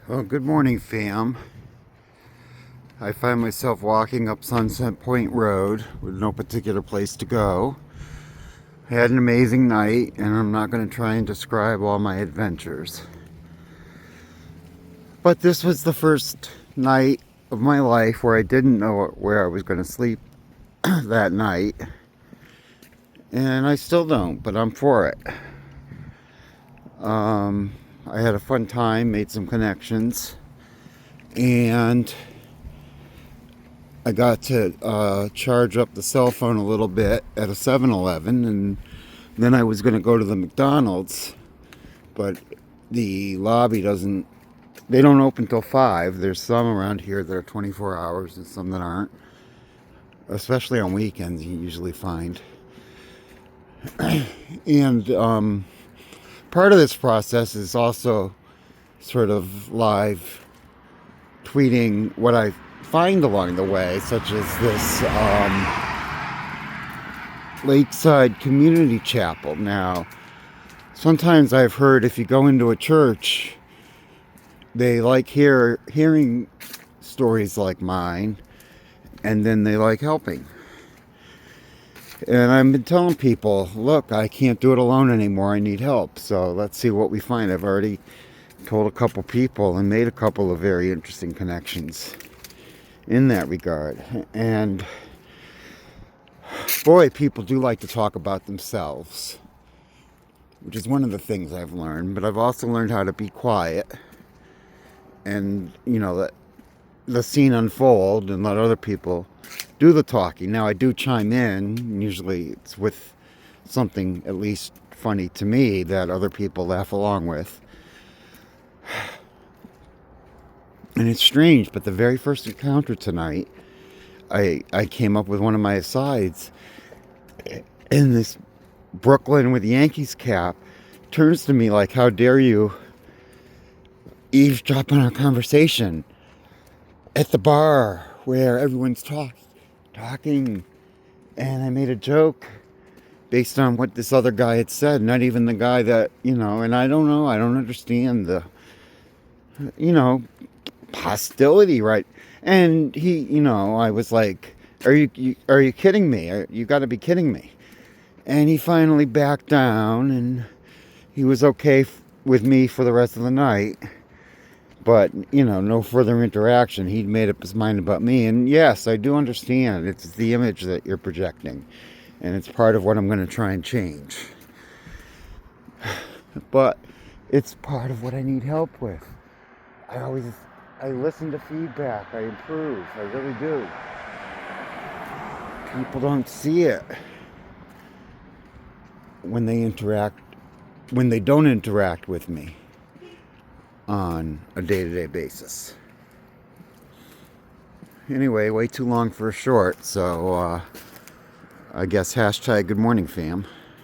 Well, good morning, fam. I find myself walking up Sunset Point Road with no particular place to go. I had an amazing night, and I'm not going to try and describe all my adventures. But this was the first night of my life where I didn't know where I was going to sleep that night. And I still don't, but I'm for it. I had a fun time, made some connections, and I got to charge up the cell phone a little bit at a 7-Eleven, and then I was going to go to the McDonald's, but the lobby they don't open till 5. There's some around here that are 24 hours and some that aren't, especially on weekends you usually find. And part of this process is also sort of live tweeting what I find along the way, such as this Lakeside Community Chapel. Now, sometimes I've heard if you go into a church, they like hearing stories like mine, and then they like helping. And I've been telling people, look, I can't do it alone anymore. I need help. So let's see what we find. I've already told a couple people and made a couple of very interesting connections in that regard. And boy, people do like to talk about themselves, which is one of the things I've learned. But I've also learned how to be quiet and, let the scene unfold and let other people do the talking. Now, I do chime in. Usually it's with something at least funny to me that other people laugh along with. And it's strange, but the very first encounter tonight, I came up with one of my asides, and this Brooklyn with Yankees cap turns to me like, how dare you eavesdrop on our conversation at the bar where everyone's talking. And I made a joke based on what this other guy had said, not even the guy that, and I don't know, I don't understand the, hostility, right? And he, I was like, are you kidding me? You got to be kidding me. And he finally backed down, and he was okay with me for the rest of the night. But, no further interaction. He'd made up his mind about me. And yes, I do understand. It's the image that you're projecting. And it's part of what I'm going to try and change. But it's part of what I need help with. I listen to feedback. I improve. I really do. People don't see it when they don't interact with me on a day-to-day basis. Anyway, way too long for a short, so I guess hashtag good morning, fam.